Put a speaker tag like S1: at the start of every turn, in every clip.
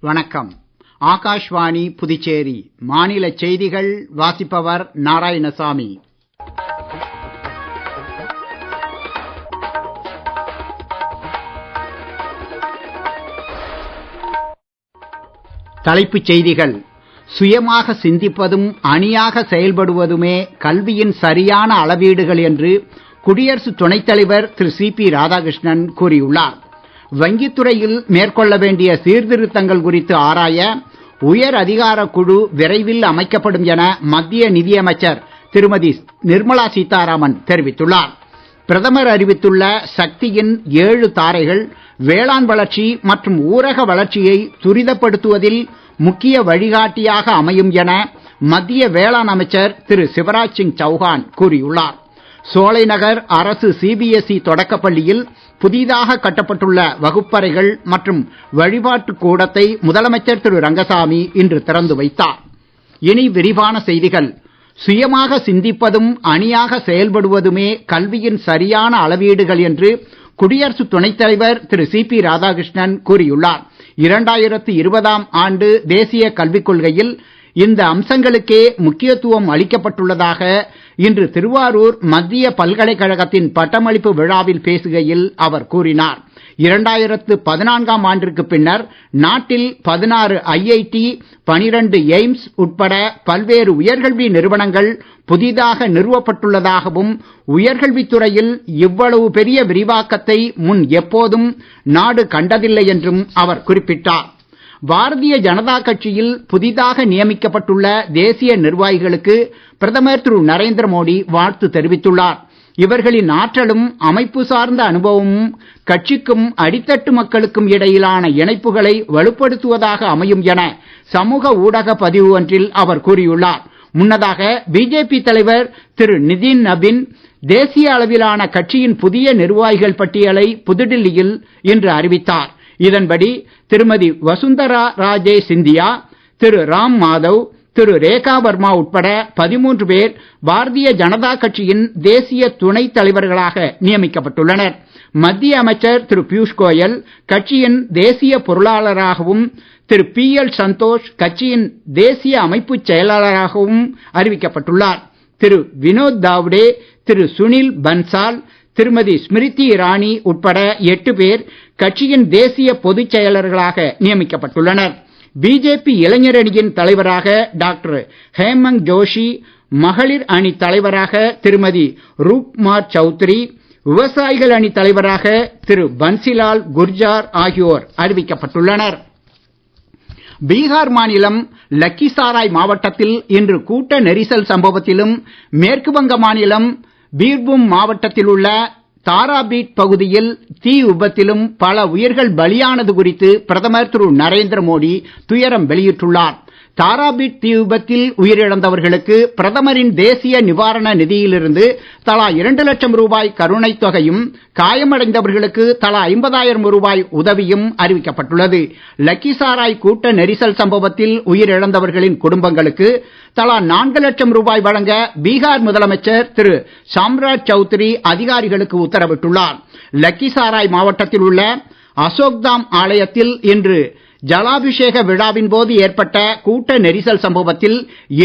S1: வணக்கம். ஆகாஷ்வாணி புதுச்சேரி மாநில செய்திகள் வாசிப்பவர் நாராயணசாமி. தலைப்புச் செய்திகள். சுயமாக சிந்திப்பதும் அணியாக செயல்படுவதுமே கல்வியின் சரியான அளவீடுகள் என்று குடியரசு துணைத் தலைவர் திரு சி.பி. ராதாகிருஷ்ணன் கூறியுள்ளார். வங்கித்துறையில் மேற்கொள்ள வேண்டிய சீர்திருத்தங்கள் குறித்து ஆராய உயர் அதிகார குழு விரைவில் அமைக்கப்படும் என மத்திய நிதியமைச்சர் திருமதி நிர்மலா சீதாராமன் தெரிவித்துள்ளார். பிரதமர் அறிவித்துள்ள சக்தியின் 7 தாரைகள் வேளாண் வளர்ச்சி மற்றும் ஊரக வளர்ச்சியை துரிதப்படுத்துவதில் முக்கிய வழிகாட்டியாக அமையும் என மத்திய வேளாண் அமைச்சர் திரு சிவராஜ் சிங் சௌஹான் கூறியுள்ளார். சோலைநகர் அரசு சிபிஎஸ்இ தொடக்கப்பள்ளியில் புதிதாக கட்டப்பட்டுள்ள வகுப்பறைகள் மற்றும் வழிபாட்டு கூடத்தை முதலமைச்சர் திரு ரங்கசாமி இன்று திறந்து வைத்தார். இனி விரிவான செய்திகள். சுயமாக சிந்திப்பதும் அணியாக செயல்படுவதுமே கல்வியின் சரியான அளவீடுகள் என்று குடியரசு துணைத் தலைவர் திரு சி.பி. ராதாகிருஷ்ணன் கூறியுள்ளார். 2020ஆம் ஆண்டு தேசிய கல்விக் கொள்கையில் இந்த அம்சங்களுக்கே முக்கியத்துவம் அளிக்கப்பட்டுள்ளதாக இன்று திருவாரூர் மத்திய பல்கலைக்கழகத்தின் பட்டமளிப்பு விழாவில் பேசுகையில் அவர் கூறினார். 2014ஆம் ஆண்டிற்கு பின்னர் நாட்டில் 16 ஐஐடி, 12 எய்ம்ஸ் உட்பட பல்வேறு உயர்கல்வி நிறுவனங்கள் புதிதாக நிறுவப்பட்டுள்ளதாகவும் உயர்கல்வித்துறையில் இவ்வளவு பெரிய விரிவாக்கத்தை முன் எப்போதும் நாடு கண்டதில்லை என்றும் அவர் குறிப்பிட்டார். பாரதிய ஜனதா கட்சியில் புதிதாக நியமிக்கப்பட்டுள்ள தேசிய நிர்வாகிகளுக்கு பிரதமர் திரு நரேந்திர மோடி வாழ்த்து தெரிவித்துள்ளார். இவர்களின் ஆற்றலும் அமைப்பு சார்ந்த அனுபவமும் கட்சிக்கும் அடித்தட்டு மக்களுக்கும் இடையிலான இணைப்புகளை வலுப்படுத்துவதாக அமையும் என சமூக ஊடக பதிவு ஒன்றில் அவர் கூறியுள்ளார். முன்னதாக பிஜேபி தலைவர் திரு நிதின் நபின் தேசிய அளவிலான கட்சியின் புதிய நிர்வாகிகள் பட்டியலை புதுடில்லியில் இன்று அறிவித்தார். இதன்படி திருமதி வசுந்தரா ராஜே சிந்தியா, திரு ராம் மாதவ், திரு ரேகா வர்மா உட்பட 13 பேர் பாரதிய ஜனதா கட்சியின் தேசிய துணைத் தலைவர்களாக நியமிக்கப்பட்டுள்ளனர். மத்திய அமைச்சர் திரு பியூஷ் கோயல் கட்சியின் தேசிய பொருளாளராகவும், திரு பி.எல். சந்தோஷ் கட்சியின் தேசிய அமைப்புச் செயலாளராகவும் அறிவிக்கப்பட்டுள்ளார். திரு வினோத் தாவ்டே, திரு சுனில் பன்சால், திருமதி ஸ்மிருதி இரானி உட்பட 8 பேர் கட்சியின் தேசிய பொதுச் செயலர்களாக நியமிக்கப்பட்டுள்ளனர். பிஜேபி இளைஞர் அணியின் தலைவராக டாக்டர் ஹேமந்த் ஜோஷி, மகளிர் அணி தலைவராக திருமதி ரூப்குமார் சௌத்ரி, விவசாயிகள் அணி தலைவராக திரு பன்சிலால் குர்ஜார் ஆகியோர் அறிவிக்கப்பட்டுள்ளனர். பீகார் மாநிலம் லக்கிசாராய் மாவட்டத்தில் இன்று கூட்ட நெரிசல் சம்பவத்திலும், மேற்கு வங்க மாநிலம் பீர்பூம் மாவட்டத்தில் உள்ள தாராபீட் பகுதியில் தீ விபத்திலும் பல உயிர்கள் பலியானது குறித்து பிரதமர் திரு நரேந்திர மோடி துயரம் வெளியிட்டுள்ளார். தாராபீட் தீ விபத்தில் உயிரிழந்தவர்களுக்கு பிரதமரின் தேசிய நிவாரண நிதியிலிருந்து தலா 2 லட்சம் ரூபாய் கருணைத் தொகையும், காயமடைந்தவர்களுக்கு தலா 50,000 ரூபாய் உதவியும் அறிவிக்கப்பட்டுள்ளது. லக்கிசாராய் கூட்ட நெரிசல் சம்பவத்தில் உயிரிழந்தவர்களின் குடும்பங்களுக்கு தலா 4 லட்சம் ரூபாய் வழங்க பீகார் முதலமைச்சர் திரு சாம்ராஜ் சௌத்ரி அதிகாரிகளுக்கு உத்தரவிட்டுள்ளார். லக்கிசாராய் மாவட்டத்தில் உள்ள அசோக்தாம் ஆலயத்தில் இன்று ஜலாபிஷேக விழாவின் போது ஏற்பட்ட கூட்ட நெரிசல் சம்பவத்தில்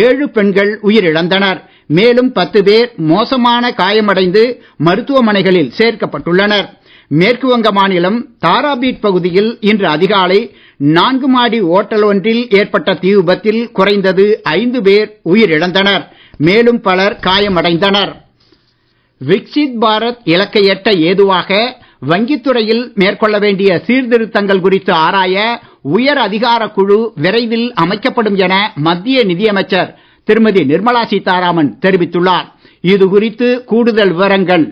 S1: 7 பெண்கள் உயிரிழந்தனர். மேலும் 10 பேர் மோசமான காயமடைந்து மருத்துவமனைகளில் சேர்க்கப்பட்டுள்ளனர். மேற்கு வங்க மாநிலம் தாராபீட் பகுதியில் இன்று அதிகாலை 4 மாடி ஓட்டல் ஒன்றில் ஏற்பட்ட தீ விபத்தில் குறைந்தது 5 பேர் உயிரிழந்தனர். மேலும் பலர் காயமடைந்தனர். விக்சித் பாரத் இலக்கை எட்ட ஏதுவாக வங்கித்துறையில் மேற்கொள்ள வேண்டிய சீர்திருத்தங்கள் குறித்து ஆராய உயர் அதிகார குழு விரைவில் அமைக்கப்படும் என மத்திய நிதியமைச்சர் திருமதி நிர்மலா சீதாராமன் தெரிவித்துள்ளார். இது குறித்து கூடுதல் விவரங்கள்.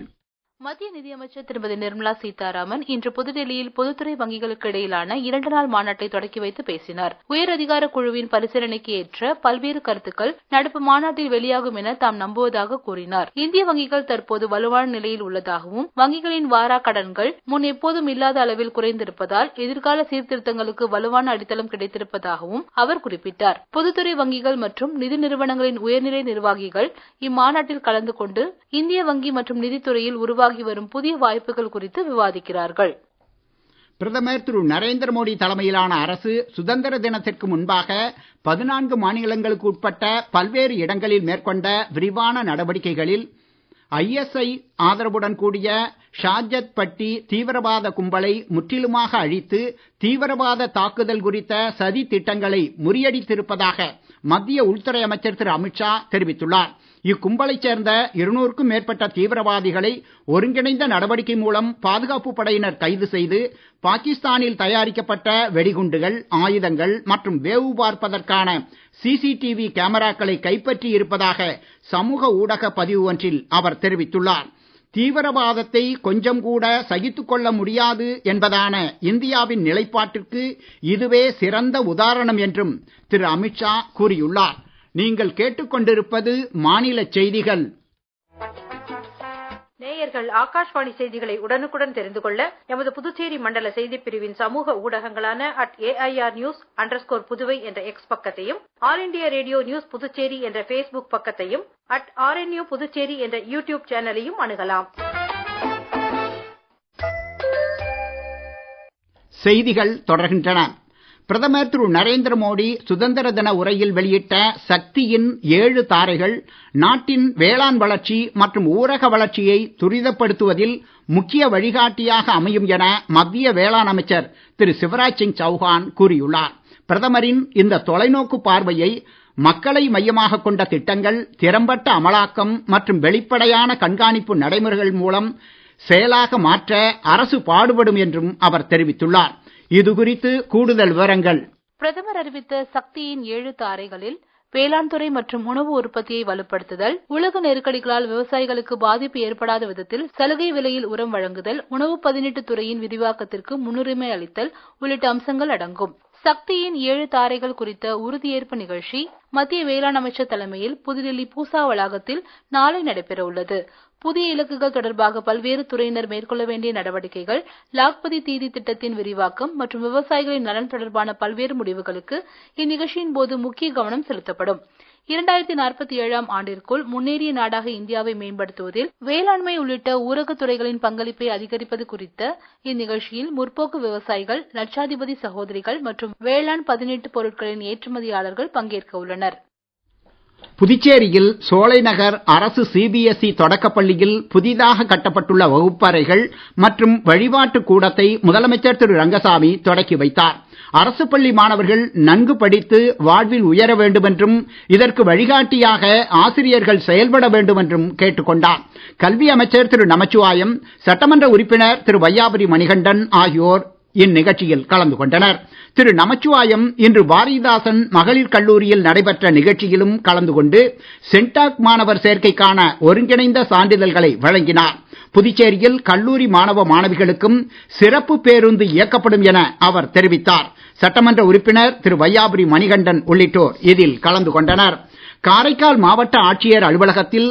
S2: மத்திய நிதியமைச்சர் திருமதி நிர்மலா சீதாராமன் இன்று புதுடெல்லியில் பொதுத்துறை வங்கிகளுக்கு இடையிலான 2 நாள் மாநாட்டை தொடக்கி வைத்து பேசினார். உயர் அதிகார குழுவின் பரிசீலனைக்கு ஏற்ற பல்வேறு கருத்துக்கள் நடப்பு மாநாட்டில் வெளியாகும் என தாம் நம்புவதாக கூறினார். இந்திய வங்கிகள் தற்போது வலுவான நிலையில் உள்ளதாகவும், வங்கிகளின் வாரா கடன்கள் முன் எப்போதும் இல்லாத அளவில் குறைந்திருப்பதால் எதிர்கால சீர்திருத்தங்களுக்கு வலுவான அடித்தளம் கிடைத்திருப்பதாகவும் அவர் குறிப்பிட்டார். பொதுத்துறை வங்கிகள் மற்றும் நிதி நிறுவனங்களின் உயர்நிலை நிர்வாகிகள் இம்மாநாட்டில் கலந்து கொண்டு இந்திய வங்கி மற்றும் நிதித்துறையில் உருவாகி வரும் புதிய வாய்ப்புகள் குறித்து விவாதிக்கிறார்கள்.
S1: பிரதமர் திரு நரேந்திர மோடி தலைமையிலான அரசு சுதந்திர தினத்திற்கு முன்பாக 14 மாநிலங்களுக்கு உட்பட்ட பல்வேறு இடங்களில் மேற்கொண்ட விரிவான நடவடிக்கைகளில் ISI ஆதரவுடன் கூடிய ஷாஜத் பட்டி தீவிரவாத கும்பலை முற்றிலுமாக அழித்து தீவிரவாத தாக்குதல் குறித்த சதி திட்டங்களை முறியடித்திருப்பதாக மத்திய உள்துறை அமைச்சர் திரு அமித்ஷா தெரிவித்துள்ளார். இக்கும்பலைச் சேர்ந்த 200க்கும் மேற்பட்ட தீவிரவாதிகளை ஒருங்கிணைந்த நடவடிக்கை மூலம் பாதுகாப்பு படையினர் கைது செய்து பாகிஸ்தானில் தயாரிக்கப்பட்ட வெடிகுண்டுகள், ஆயுதங்கள் மற்றும் வேவு பார்ப்பதற்கான CCTV கேமராக்களை கைப்பற்றி இருப்பதாக சமூக ஊடக பதிவு ஒன்றில் அவர் தெரிவித்துள்ளார். தீவிரவாதத்தை கொஞ்சம் கூட சகித்துக் கொள்ள முடியாது என்பதான இந்தியாவின் நிலைப்பாட்டிற்கு இதுவே சிறந்த உதாரணம் என்றும் திரு அமித்ஷா கூறியுள்ளார். நீங்கள் கேட்டுக்கொண்டிருப்பது மாநில செய்திகள்.
S3: நேயர்கள் ஆகாஷ்வாணி செய்திகளை உடனுக்குடன் தெரிந்து கொள்ள எமது புதுச்சேரி மண்டல செய்திப் பிரிவின் சமூக ஊடகங்களான @AIRnews_புதுவை என்ற X பக்கத்தையும், all India radio news Puducherry என்ற Facebook பக்கத்தையும், @RNU புதுச்சேரி என்ற YouTube சேனலையும் அணுகலாம்.
S1: செய்திகள் தொடர்கின்றன. பிரதமர் திரு நரேந்திர மோடி சுதந்திர தின உரையில் வெளியிட்ட சக்தியின் 7 தாரைகள் நாட்டின் வேளாண் வளர்ச்சி மற்றும் ஊரக வளர்ச்சியை துரிதப்படுத்துவதில் முக்கிய வழிகாட்டியாக அமையும் என மத்திய வேளாண் அமைச்சர் திரு சிவராஜ் சிங் சௌஹான் கூறியுள்ளார். பிரதமரின் இந்த தொலைநோக்கு பார்வையை மக்களை மையமாக கொண்ட திட்டங்கள், திறம்பட்ட அமலாக்கம் மற்றும் வெளிப்படையான கண்காணிப்பு நடைமுறைகள் மூலம் செயலாக மாற்ற அரசு பாடுபடும் என்றும் அவர் தெரிவித்துள்ளார். இது குறித்து கூடுதல் விவரங்கள்.
S2: பிரதமர் அறிவித்த சக்தியின் 7 தாரைகளில் வேளாண் துறை மற்றும் உணவு உற்பத்தியை வலுப்படுத்துதல், உலக நெருக்கடிகளால் விவசாயிகளுக்கு பாதிப்பு ஏற்படாத விதத்தில் சலுகை விலையில் உரம் வழங்குதல், உணவு பதனீட்டு துறையின் விரிவாக்கத்திற்கு முன்னுரிமை அளித்தல் உள்ளிட்ட அம்சங்கள் அடங்கும். சக்தியின் 7 தாரைகள் குறித்த உறுதியேற்பு நிகழ்ச்சி மத்திய வேளாண் அமைச்சர் தலைமையில் புதுடில்லி பூசா வளாகத்தில் நாளை நடைபெற உள்ளது. புதிய இலக்குகள் தொடர்பாக பல்வேறு துறையினர் மேற்கொள்ள வேண்டிய நடவடிக்கைகள், லாக்பதி தீதி திட்டத்தின் விரிவாக்கம் மற்றும் விவசாயிகளின் நலன் தொடர்பான பல்வேறு முடிவுகளுக்கு இந்நிகழ்ச்சியின் போது முக்கிய கவனம் செலுத்தப்படும். 2047ஆம் ஆண்டிற்குள் முன்னேறிய நாடாக இந்தியாவை மேம்படுத்துவதில் வேளாண்மை உள்ளிட்ட ஊரகத் துறைகளின் பங்களிப்பை அதிகரிப்பது குறித்த இந்நிகழ்ச்சியில் முற்போக்கு விவசாயிகள், லட்சாதிபதி சகோதரிகள் மற்றும் வேளாண் பதனீட்டு பொருட்களின் ஏற்றுமதியாளர்கள் பங்கேற்க உள்ளனர்.
S1: புதுச்சேரியில் சோலைநகர் அரசு CBSE தொடக்கப்பள்ளியில் புதிதாக கட்டப்பட்டுள்ள வகுப்பறைகள் மற்றும் வழிபாட்டு கூடத்தை முதலமைச்சர் திரு ரங்கசாமி தொடக்கி வைத்தார். அரசு பள்ளி மாணவர்கள் நன்கு படித்து வாழ்வில் உயர வேண்டும் என்றும் இதற்கு வழிகாட்டியாக ஆசிரியர்கள் செயல்பட வேண்டும் என்றும் கேட்டுக் கொண்டார். கல்வி அமைச்சர் திரு நமச்சிவாயம், சட்டமன்ற உறுப்பினர் திரு வையாபுரி மணிகண்டன் ஆகியோர் இந்நிகழ்ச்சியில் கலந்து கொண்டனர். திரு நமச்சிவாயம் இன்று பாரதிதாசன் மகளிர் கல்லூரியில் நடைபெற்ற நிகழ்ச்சியிலும் கலந்து கொண்டு சென்டாக் மாணவர் சேர்க்கைக்கான ஒருங்கிணைந்த சான்றிதழ்களை வழங்கினார். புதுச்சேரியில் கல்லூரி மாணவ மாணவிகளுக்கும் சிறப்பு பேருந்து இயக்கப்படும் என அவர் தெரிவித்தார். சட்டமன்ற உறுப்பினர் திரு வையாபுரி மணிகண்டன் உள்ளிட்டோர் இதில் கலந்து கொண்டனர். காரைக்கால் மாவட்ட ஆட்சியர் அலுவலகத்தில்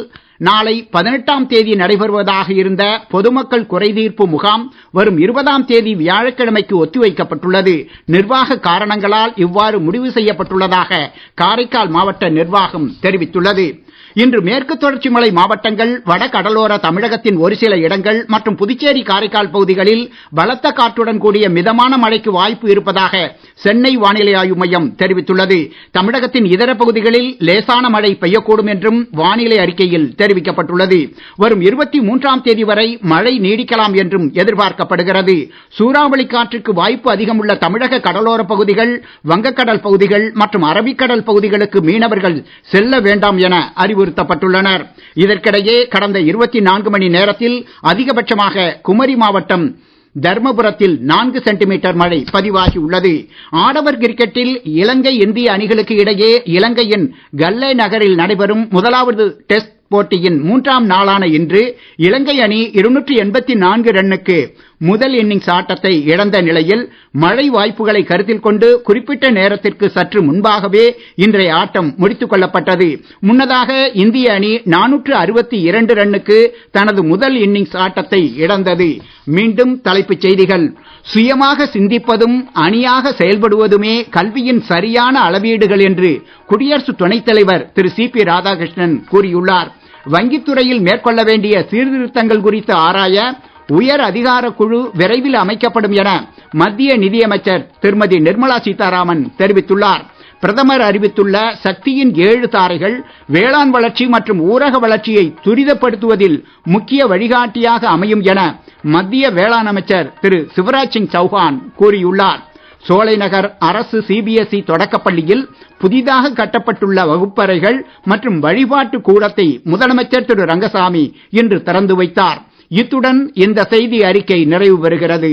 S1: நாளை 18ஆம் தேதி நடைபெறுவதாக இருந்த பொதுமக்கள் குறைதீர்ப்பு முகாம் வரும் 20ஆம் தேதி வியாழக்கிழமைக்கு ஒத்திவைக்கப்பட்டுள்ளது. நிர்வாக காரணங்களால் இவ்வாறு முடிவு செய்யப்பட்டுள்ளதாக காரைக்கால் மாவட்ட நிர்வாகம் தெரிவித்துள்ளது. இன்று மேற்கு தொடர்ச்சி மலை மாவட்டங்கள், வட கடலோர தமிழகத்தின் ஒரு சில இடங்கள் மற்றும் புதுச்சேரி காரைக்கால் பகுதிகளில் பலத்த காற்றுடன் கூடிய மிதமான மழைக்கு வாய்ப்பு இருப்பதாக சென்னை வானிலை ஆய்வு மையம் தெரிவித்துள்ளது. தமிழகத்தின் இதர பகுதிகளில் லேசான மழை பெய்யக்கூடும் என்றும் வானிலை அறிக்கையில் தெரிவிக்கப்பட்டுள்ளது. வரும் 23ஆம் தேதி வரை மழை நீடிக்கலாம் என்றும் எதிர்பார்க்கப்படுகிறது. சூறாவளி காற்றுக்கு வாய்ப்பு அதிகம் உள்ள தமிழக கடலோர பகுதிகள், வங்கக்கடல் பகுதிகள் மற்றும் அரபிக்கடல் பகுதிகளுக்கு மீனவர்கள் செல்ல வேண்டாம் என அறிவுறுத்தப்பட்டுள்ளனர். இதற்கிடையே கடந்த 24 மணி நேரத்தில் அதிகபட்சமாக குமரி மாவட்டம் தர்மபுரத்தில் 4 சென்டிமீட்டர் மழை பதிவாகி உள்ளது. ஆடவர் கிரிக்கெட்டில் இலங்கை இந்திய அணிகளுக்கு இடையே இலங்கையின் கல்லே நகரில் நடைபெறும் முதலாவது டெஸ்ட் போட்டியின் 3ஆம் நாளான இன்று இலங்கை அணி 284 ரன்னுக்கு முதல் இன்னிங்ஸ் ஆட்டத்தை இழந்த நிலையில் மழை வாய்ப்புகளை கருத்தில் கொண்டு குறிப்பிட்ட நேரத்திற்கு சற்று முன்பாகவே இன்றைய ஆட்டம் முடித்துக் கொள்ளப்பட்டது. முன்னதாக இந்திய அணி 462 ரன்னுக்கு தனது முதல் இன்னிங்ஸ் ஆட்டத்தை இழந்தது. மீண்டும் தலைப்புச் செய்திகள். சுயமாக சிந்திப்பதும் அணியாக செயல்படுவதுமே கல்வியின் சரியான அளவீடுகள் என்று குடியரசு துணைத் தலைவர் திரு CP ராதாகிருஷ்ணன் கூறியுள்ளார். வங்கித்துறையில் மேற்கொள்ள வேண்டிய சீர்திருத்தங்கள் குறித்து ஆராய உயர் அதிகார குழு விரைவில் அமைக்கப்படும் என மத்திய நிதியமைச்சர் திருமதி நிர்மலா சீதாராமன் தெரிவித்துள்ளார். பிரதமர் அறிவித்துள்ள சக்தியின் 7 தாரைகள் வேளாண் வளர்ச்சி மற்றும் ஊரக வளர்ச்சியை துரிதப்படுத்துவதில் முக்கிய வழிகாட்டியாக அமையும் என மத்திய வேளாண் அமைச்சர் திரு சிவராஜ் சிங் சௌஹான் கூறியுள்ளார். சோலைநகர் அரசு சிபிஎஸ்இ தொடக்கப்பள்ளியில் புதிதாக கட்டப்பட்டுள்ள வகுப்பறைகள் மற்றும் வழிபாட்டு கூடத்தை முதலமைச்சர் திரு ரங்கசாமி இன்று திறந்து வைத்தார். இத்துடன் இந்த செய்தி அறிக்கை நிறைவு பெறுகிறது.